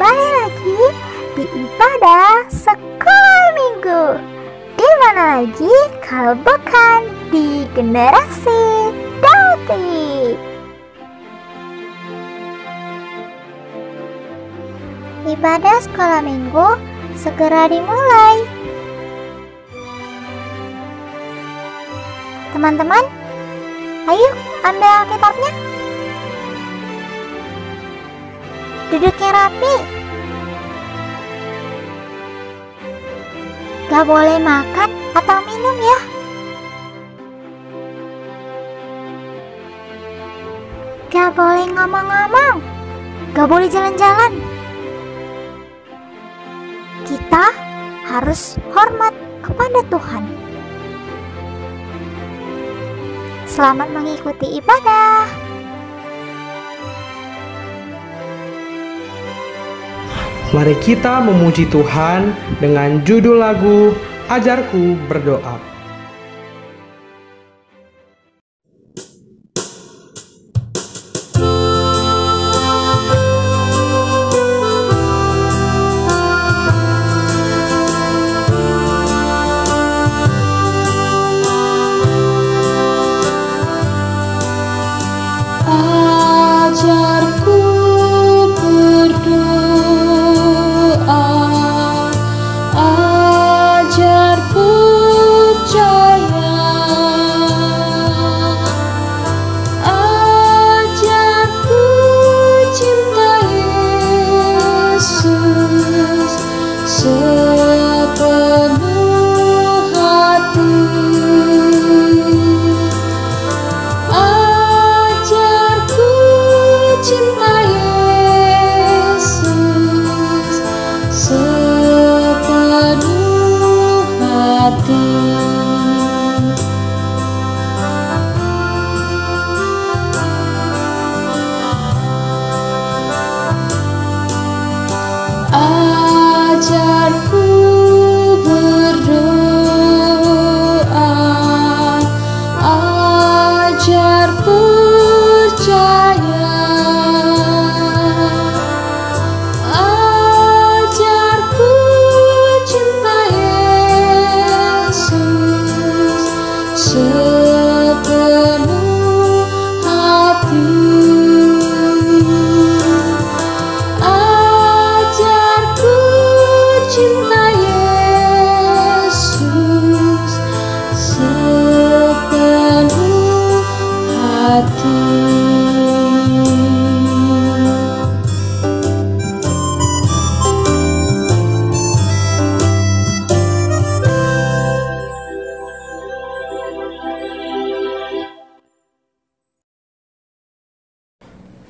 kembali lagi di ibadah sekolah minggu. Di mana lagi kalau bukan di Generasi Dauti. Ibadah sekolah minggu segera dimulai. Teman-teman, ayo ambil Alkitabnya. Duduknya rapi. Gak boleh makan atau minum ya. Gak boleh ngomong-ngomong. Gak boleh jalan-jalan. Kita harus hormat kepada Tuhan. Selamat mengikuti ibadah. Mari kita memuji Tuhan dengan judul lagu Ajarku Berdoa.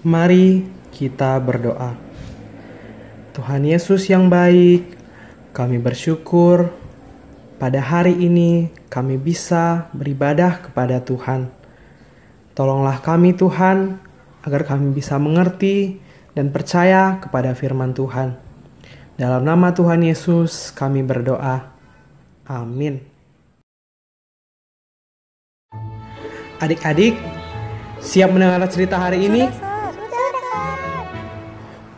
Mari kita berdoa. Tuhan Yesus yang baik, kami bersyukur pada hari ini kami bisa beribadah kepada Tuhan. Tolonglah kami Tuhan, agar kami bisa mengerti dan percaya kepada firman Tuhan. Dalam nama Tuhan Yesus kami berdoa. Amin. Adik-adik, siap mendengar cerita hari ini?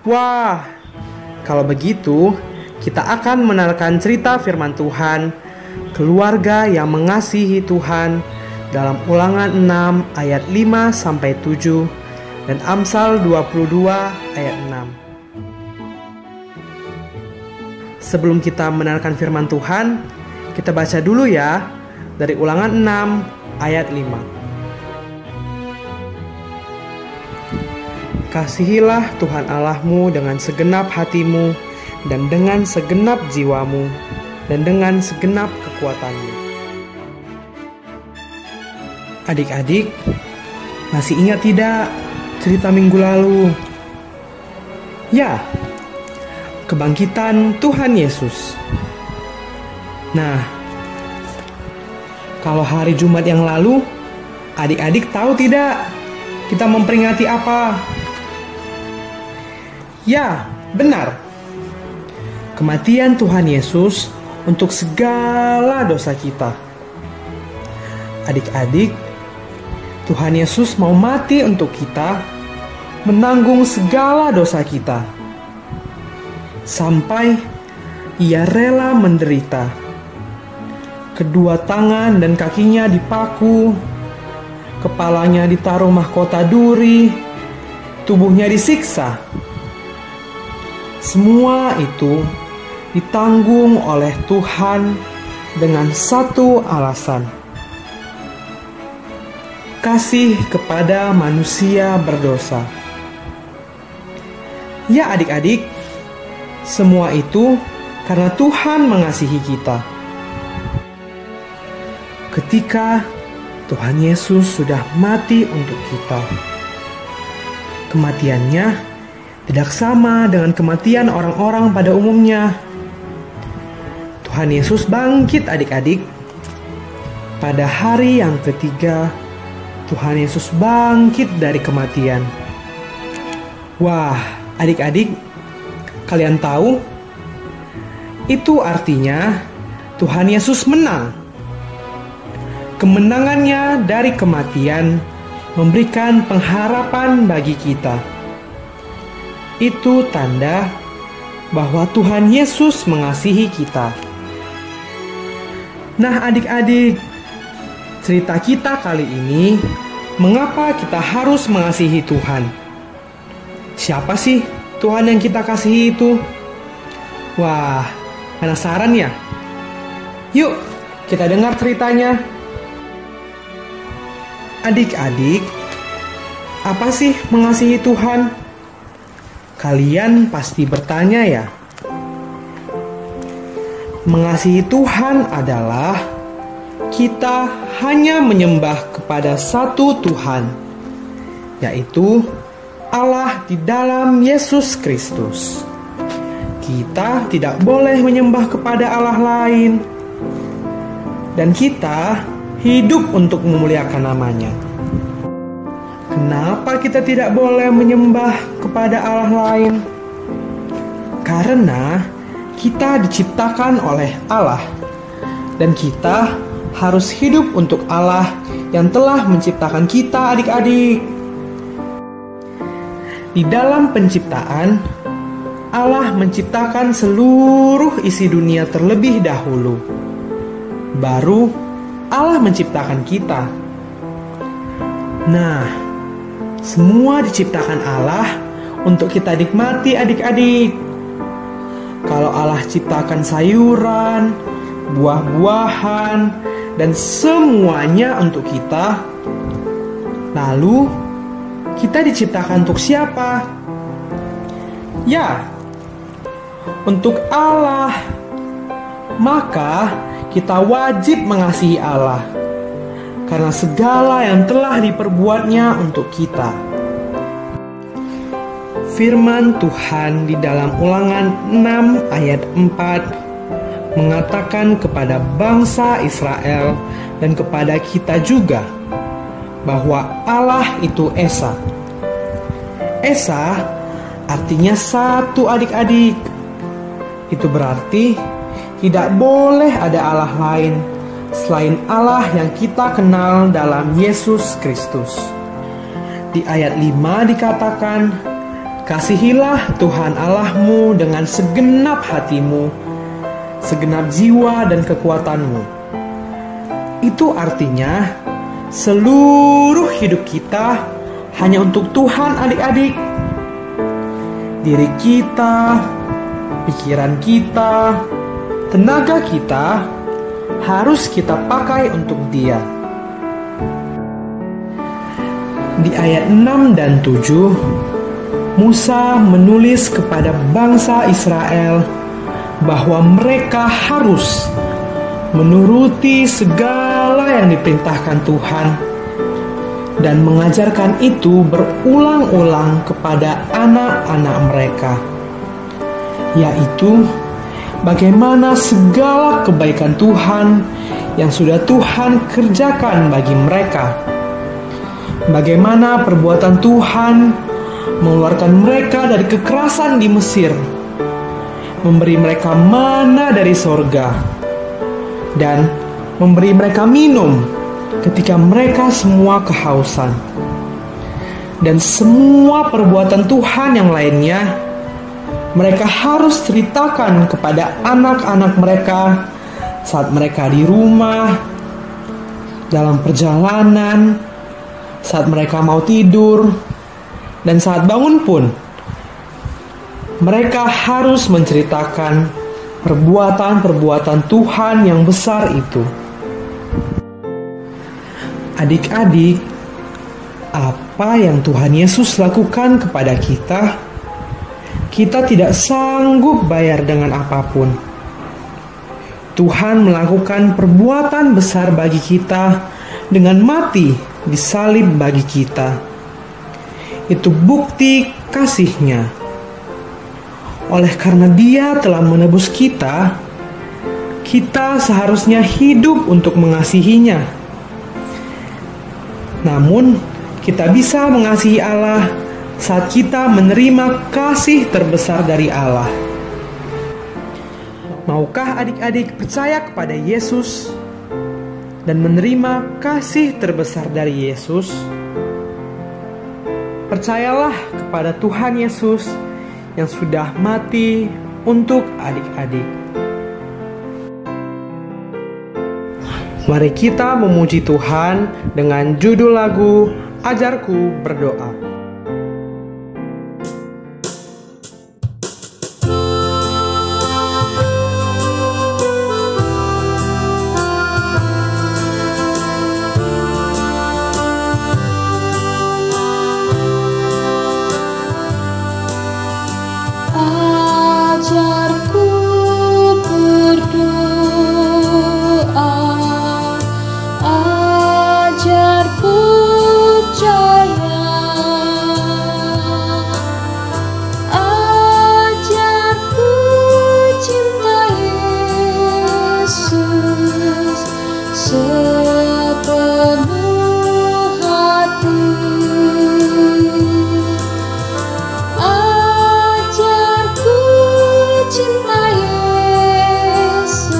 Wah, kalau begitu kita akan mendengarkan cerita firman Tuhan, keluarga yang mengasihi Tuhan dalam Ulangan 6 ayat 5-7 dan Amsal 22 ayat 6. Sebelum kita mendengarkan firman Tuhan, kita baca dulu ya dari Ulangan 6 ayat 5. Kasihilah Tuhan Allahmu dengan segenap hatimu dan dengan segenap jiwamu dan dengan segenap kekuatanmu. Adik-adik, masih ingat tidak cerita minggu lalu? Ya, kebangkitan Tuhan Yesus. Nah, kalau hari Jumat yang lalu, adik-adik tahu tidak kita memperingati apa? Ya, benar. Kematian Tuhan Yesus untuk segala dosa kita. Adik-adik, Tuhan Yesus mau mati untuk kita, menanggung segala dosa kita. sampai ia rela menderita. Kedua tangan dan kakinya dipaku, kepalanya ditaruh mahkota duri, tubuhnya disiksa. Semua itu ditanggung oleh Tuhan dengan satu alasan: kasih kepada manusia berdosa. Ya adik-adik, semua itu karena Tuhan mengasihi kita. Ketika Tuhan Yesus sudah mati untuk kita, kematiannya tidak sama dengan kematian orang-orang pada umumnya. Tuhan Yesus bangkit adik-adik. Pada hari yang ketiga, Tuhan Yesus bangkit dari kematian. Wah, adik-adik, kalian tahu? Itu artinya Tuhan Yesus menang. Kemenangannya dari kematian memberikan pengharapan bagi kita. Itu tanda bahwa Tuhan Yesus mengasihi kita. Nah adik-adik, cerita kita kali ini, mengapa kita harus mengasihi Tuhan? Siapa sih Tuhan yang kita kasihi itu? Wah, penasaran ya? Yuk, kita dengar ceritanya. Adik-adik, apa sih mengasihi Tuhan? Kalian pasti bertanya ya. Mengasihi Tuhan adalah kita hanya menyembah kepada satu Tuhan, yaitu Allah di dalam Yesus Kristus. Kita tidak boleh menyembah kepada Allah lain, dan kita hidup untuk memuliakan namanya. Kenapa kita tidak boleh menyembah kepada Allah lain? Karena kita diciptakan oleh Allah, dan kita harus hidup untuk Allah yang telah menciptakan kita adik-adik. Di dalam penciptaan, Allah menciptakan seluruh isi dunia terlebih dahulu. Baru Allah menciptakan kita. Nah, semua diciptakan Allah untuk kita nikmati adik-adik. Kalau Allah ciptakan sayuran, buah-buahan, dan semuanya untuk kita, lalu kita diciptakan untuk siapa? Ya, untuk Allah. Maka kita wajib mengasihi Allah karena segala yang telah diperbuatnya untuk kita. Firman Tuhan di dalam Ulangan 6 ayat 4 mengatakan kepada bangsa Israel dan kepada kita juga bahwa Allah itu Esa. Esa artinya satu adik-adik. Itu berarti tidak boleh ada Allah lain selain Allah yang kita kenal dalam Yesus Kristus. Di ayat 5 dikatakan, kasihilah Tuhan Allahmu dengan segenap hatimu, segenap jiwa dan kekuatanmu. Itu artinya seluruh hidup kita hanya untuk Tuhan adik-adik. Diri kita, pikiran kita, tenaga kita harus kita pakai untuk Dia. Di ayat 6 dan 7, Musa menulis kepada bangsa Israel bahwa mereka harus menuruti segala yang diperintahkan Tuhan dan mengajarkan itu berulang-ulang kepada anak-anak mereka, yaitu bagaimana segala kebaikan Tuhan yang sudah Tuhan kerjakan bagi mereka. Bagaimana perbuatan Tuhan mengeluarkan mereka dari kekerasan di Mesir, memberi mereka mana dari sorga, dan memberi mereka minum ketika mereka semua kehausan. Dan semua perbuatan Tuhan yang lainnya Mereka harus ceritakan kepada anak-anak mereka saat mereka di rumah, dalam perjalanan, saat mereka mau tidur, dan saat bangun pun. Mereka harus menceritakan perbuatan-perbuatan Tuhan yang besar itu. Adik-adik, apa yang Tuhan Yesus lakukan kepada kita, kita tidak sanggup bayar dengan apapun. Tuhan melakukan perbuatan besar bagi kita dengan mati di salib bagi kita. Itu bukti kasih-Nya. Oleh karena Dia telah menebus kita, kita seharusnya hidup untuk mengasihi-Nya. Namun, kita bisa mengasihi Allah saat kita menerima kasih terbesar dari Allah. Maukah adik-adik percaya kepada Yesus dan menerima kasih terbesar dari Yesus? Percayalah kepada Tuhan Yesus yang sudah mati untuk adik-adik. Mari kita memuji Tuhan dengan judul lagu Ajarku Berdoa. Ajarku berdoa, ajar percaya, ajarku cinta Yesus sepenuh hati. Cinta Yesus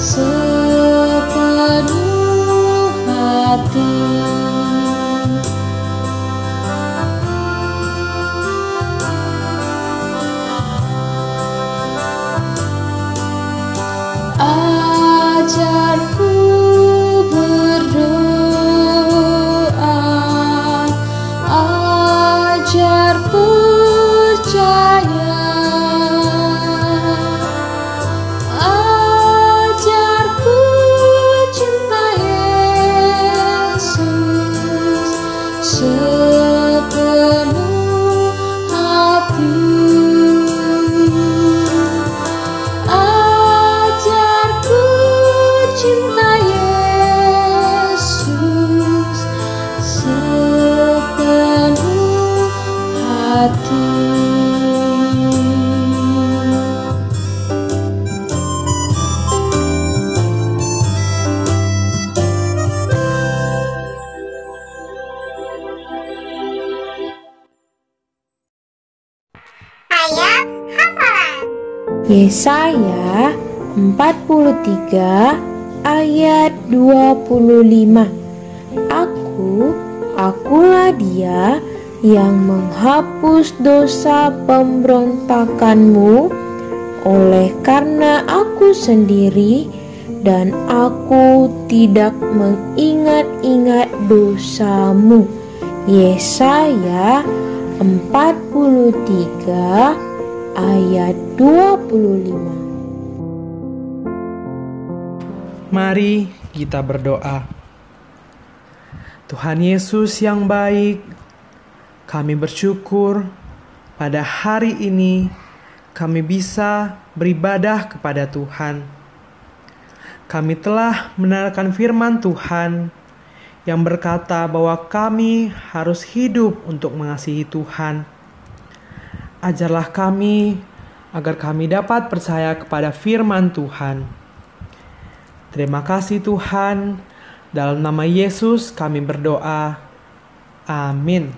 sepenuh hati. Ajarku berdoa, ajar percaya, sepenuh hati. Ajarku cinta Yesus sepenuh hati. Ayat hafalan. Yesaya 43 ayat 25. Akulah Dia yang menghapus dosa pemberontakanmu, oleh karena Aku sendiri dan Aku tidak mengingat-ingat dosamu. Yesaya 43 ayat 25. Mari kita berdoa. Tuhan Yesus yang baik, kami bersyukur pada hari ini kami bisa beribadah kepada Tuhan. Kami telah mendengarkan firman Tuhan yang berkata bahwa kami harus hidup untuk mengasihi Tuhan. Ajarlah kami agar kami dapat percaya kepada firman Tuhan. Terima kasih Tuhan, dalam nama Yesus kami berdoa. Amin.